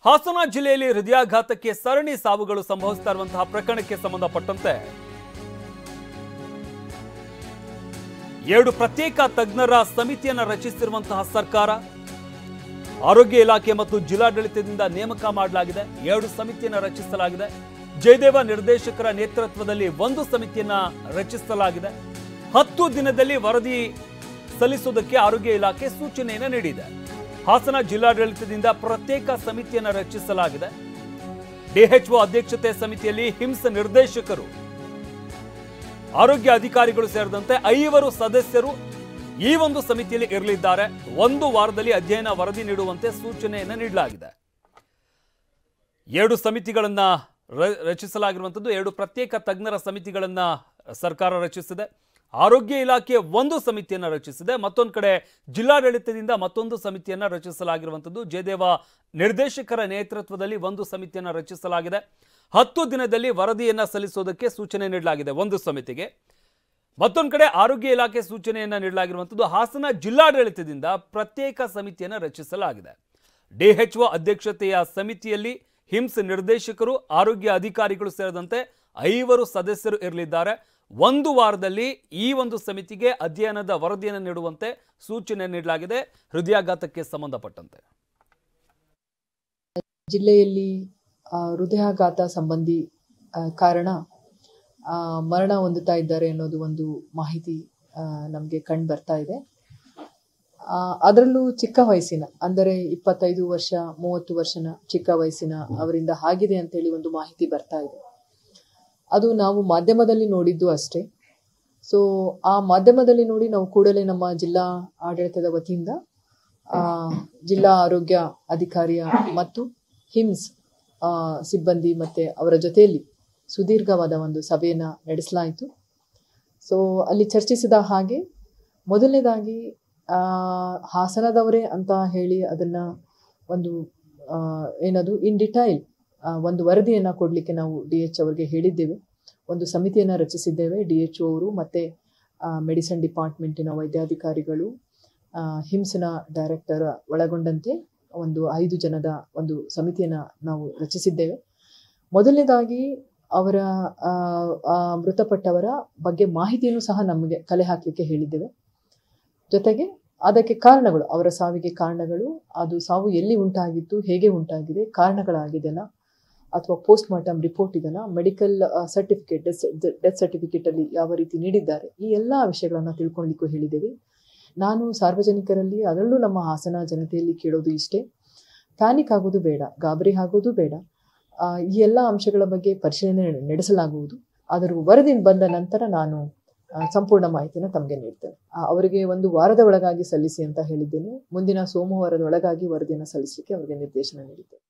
ಹಾಸನ ಜಿಲ್ಲೆಯಲ್ಲಿ ಹೃದಯಾಘಾತಕ್ಕೆ ಸರಣಿ ಸಾವುಗಳು ಸಂಭವಿಸ್ತಾ ಇರುವಂತಹ ಪ್ರಕರಣಕ್ಕೆ ಸಂಬಂಧಪಟ್ಟಂತೆ 2 ಪ್ರತ್ಯೇಕ ತಜ್ಞರ ಸಮಿತಿಯನ್ನು ರಚಿಸಿರುವಂತಹ ಸರ್ಕಾರ, ಆರೋಗ್ಯ ಇಲಾಖೆ ಮತ್ತು ಜಿಲ್ಲಾಡಳಿತದಿಂದ ನೇಮಕ ಮಾಡಲಾಗಿದೆ. 2 ಸಮಿತಿಯನ್ನು ರಚಿಸಲಾಗಿದೆ. ಜಯದೇವ ನಿರ್ದೇಶಕರ ನೇತೃತ್ವದಲ್ಲಿ 1 ಸಮಿತಿಯನ್ನು ರಚಿಸಲಾಗಿದೆ. 10 ದಿನದಲ್ಲಿ ವರದಿ ಸಲ್ಲಿಸುವುದಕ್ಕೆ ಆರೋಗ್ಯ ಇಲಾಖೆ ಸೂಚನೆಯನ್ನು ನೀಡಿದೆ. ಹಾಸನ ಜಿಲ್ಲಾಡಳಿತದಿಂದ ಪ್ರತ್ಯೇಕ ಸಮಿತಿಯನ್ನು ರಚಿಸಲಾಗಿದೆ. ಡಿಎಚ್ಒ ಅಧ್ಯಕ್ಷತೆ ಸಮಿತಿಯಲ್ಲಿ ಹಿಮ್ಸ್ ನಿರ್ದೇಶಕರು, ಆರೋಗ್ಯ ಅಧಿಕಾರಿಗಳು ಸೇರಿದಂತೆ 5 ಸದಸ್ಯರು ಈ ಒಂದು ಸಮಿತಿಯಲ್ಲಿ ಇರಲಿದ್ದಾರೆ. 1 ವಾರದಲ್ಲಿ ಅಧ್ಯಯನ ವರದಿ ನೀಡುವಂತೆ ಸೂಚನೆಯನ್ನು ನೀಡಲಾಗಿದೆ. 2 ಸಮಿತಿಗಳನ್ನು ರಚಿಸಲಾಗಿರುವಂಥದ್ದು. 2 ಪ್ರತ್ಯೇಕ ತಜ್ಞರ ಸಮಿತಿಗಳನ್ನು ಸರ್ಕಾರ ರಚಿಸಿದೆ. ಆರೋಗ್ಯ ಇಲಾಖೆ 1 ಸಮಿತಿಯನ್ನು ರಚಿಸಿದೆ. ಮತ್ತೊಂದು ಕಡೆ ಜಿಲ್ಲಾಡಳಿತದಿಂದ ಮತ್ತೊಂದು ಸಮಿತಿಯನ್ನು ರಚಿಸಲಾಗಿರುವಂಥದ್ದು. ಜಯದೇವ ನಿರ್ದೇಶಕರ ನೇತೃತ್ವದಲ್ಲಿ 1 ಸಮಿತಿಯನ್ನು ರಚಿಸಲಾಗಿದೆ. 10 ದಿನದಲ್ಲಿ ವರದಿಯನ್ನು ಸಲ್ಲಿಸೋದಕ್ಕೆ ಸೂಚನೆ ನೀಡಲಾಗಿದೆ 1 ಸಮಿತಿಗೆ. ಮತ್ತೊಂದು ಕಡೆ ಆರೋಗ್ಯ ಇಲಾಖೆ ಸೂಚನೆಯನ್ನು ನೀಡಲಾಗಿರುವಂಥದ್ದು. ಹಾಸನ ಜಿಲ್ಲಾಡಳಿತದಿಂದ ಪ್ರತ್ಯೇಕ ಸಮಿತಿಯನ್ನು ರಚಿಸಲಾಗಿದೆ. ಡಿಎಚ್ಒ ಅಧ್ಯಕ್ಷತೆಯ ಸಮಿತಿಯಲ್ಲಿ ಹಿಮ್ಸ್ ನಿರ್ದೇಶಕರು, ಆರೋಗ್ಯ ಅಧಿಕಾರಿಗಳು ಸೇರಿದಂತೆ 5 ಸದಸ್ಯರು ಇರಲಿದ್ದಾರೆ. 1 ವಾರದಲ್ಲಿ ಈ ಒಂದು ಸಮಿತಿಗೆ ಅಧ್ಯಯನದ ವರದಿಯನ್ನು ನೀಡುವಂತೆ ಸೂಚನೆ ನೀಡಲಾಗಿದೆ. ಹೃದಯಾಘಾತಕ್ಕೆ ಸಂಬಂಧಪಟ್ಟಂತೆ ಜಿಲ್ಲೆಯಲ್ಲಿ ಹೃದಯಾಘಾತ ಸಂಬಂಧಿ ಕಾರಣ ಮರಣ ಹೊಂದುತ್ತಾ ಇದ್ದಾರೆ ಅನ್ನೋದು ಒಂದು ಮಾಹಿತಿ ನಮಗೆ ಕಂಡು ಬರ್ತಾ ಇದೆ. ಅದರಲ್ಲೂ ಚಿಕ್ಕ ವಯಸ್ಸಿನ, ಅಂದರೆ 25 ವರ್ಷ 30 ವರ್ಷನ ಚಿಕ್ಕ ವಯಸ್ಸಿನ ಅವರಿಂದ ಆಗಿದೆ ಅಂತೇಳಿ ಒಂದು ಮಾಹಿತಿ ಬರ್ತಾ ಇದೆ. ಅದು ನಾವು ಮಾಧ್ಯಮದಲ್ಲಿ ನೋಡಿದ್ದು ಅಷ್ಟೇ. ಸೊ ಆ ಮಾಧ್ಯಮದಲ್ಲಿ ನೋಡಿ ನಾವು ಕೂಡಲೇ ನಮ್ಮ ಜಿಲ್ಲಾ ಆಡಳಿತದ ವತಿಯಿಂದ ಜಿಲ್ಲಾ ಆರೋಗ್ಯ ಅಧಿಕಾರಿಯ ಮತ್ತು ಹಿಮ್ಸ್ ಸಿಬ್ಬಂದಿ ಮತ್ತು ಅವರ ಜೊತೆಯಲ್ಲಿ ಸುದೀರ್ಘವಾದ ಒಂದು ಸಭೆಯನ್ನು ನಡೆಸಲಾಯಿತು. ಸೊ ಅಲ್ಲಿ ಚರ್ಚಿಸಿದ ಹಾಗೆ ಮೊದಲನೇದಾಗಿ ಹಾಸನದವರೇ ಅಂತ ಹೇಳಿ ಅದನ್ನು ಒಂದು ಏನದು ಇನ್ ಡಿಟೈಲ್ ಒಂದು ವರದಿಯನ್ನು ಕೊಡಲಿಕ್ಕೆ ನಾವು DH ಅವರಿಗೆ ಹೇಳಿದ್ದೇವೆ. ಒಂದು ಸಮಿತಿಯನ್ನು ರಚಿಸಿದ್ದೇವೆ. DHO ಅವರು ಮತ್ತು ಮೆಡಿಸಿನ್ ಡಿಪಾರ್ಟ್ಮೆಂಟಿನ ವೈದ್ಯಾಧಿಕಾರಿಗಳು, ಹಿಮ್ಸ್ನ ಡೈರೆಕ್ಟರ್ ಒಳಗೊಂಡಂತೆ ಒಂದು 5 ಜನದ ಒಂದು ಸಮಿತಿಯನ್ನು ನಾವು ರಚಿಸಿದ್ದೇವೆ. ಮೊದಲನೇದಾಗಿ ಅವರ ಮೃತಪಟ್ಟವರ ಬಗ್ಗೆ ಮಾಹಿತಿಯನ್ನು ಸಹ ನಮಗೆ ಕಲೆ ಹಾಕಲಿಕ್ಕೆ ಹೇಳಿದ್ದೇವೆ. ಜೊತೆಗೆ ಅದಕ್ಕೆ ಕಾರಣಗಳು, ಅವರ ಸಾವಿಗೆ ಕಾರಣಗಳು, ಅದು ಸಾವು ಎಲ್ಲಿ ಉಂಟಾಗಿತ್ತು, ಹೇಗೆ ಉಂಟಾಗಿದೆ, ಕಾರಣಗಳಾಗಿದೆನಾ ಅಥವಾ ಪೋಸ್ಟ್ ಮಾರ್ಟಮ್ ರಿಪೋರ್ಟ್ ಇದೆನಾ, ಮೆಡಿಕಲ್ ಸರ್ಟಿಫಿಕೇಟ್, ಡೆತ್ ಸರ್ಟಿಫಿಕೇಟ್ ಅಲ್ಲಿ ಯಾವ ರೀತಿ ನೀಡಿದ್ದಾರೆ, ಈ ಎಲ್ಲ ವಿಷಯಗಳನ್ನು ತಿಳ್ಕೊಳ್ಳಿಕ್ಕೂ ಹೇಳಿದ್ದೇವೆ. ನಾನು ಸಾರ್ವಜನಿಕರಲ್ಲಿ, ಅದರಲ್ಲೂ ನಮ್ಮ ಹಾಸನ ಜನತೆಯಲ್ಲಿ ಕೇಳೋದು ಇಷ್ಟೇ, ಪ್ಯಾನಿಕ್ ಆಗೋದು ಬೇಡ, ಗಾಬರಿ ಆಗೋದು ಬೇಡ. ಈ ಎಲ್ಲ ಅಂಶಗಳ ಬಗ್ಗೆ ಪರಿಶೀಲನೆ ನಡೆಸಲಾಗುವುದು. ಅದರ ವರದಿ ಬಂದ ನಂತರ ನಾನು ಸಂಪೂರ್ಣ ಮಾಹಿತಿನ ತಮಗೆ ನೀಡ್ತೇನೆ. ಅವರಿಗೆ 1 ವಾರದ ಒಳಗಾಗಿ ಸಲ್ಲಿಸಿ ಅಂತ ಹೇಳಿದ್ದೇನೆ. ಮುಂದಿನ ಸೋಮವಾರದ ಒಳಗಾಗಿ ವರದಿಯನ್ನು ಸಲ್ಲಿಸಲಿಕ್ಕೆ ಅವರಿಗೆ ನಿರ್ದೇಶನ ನೀಡಿದ್ದೇನೆ.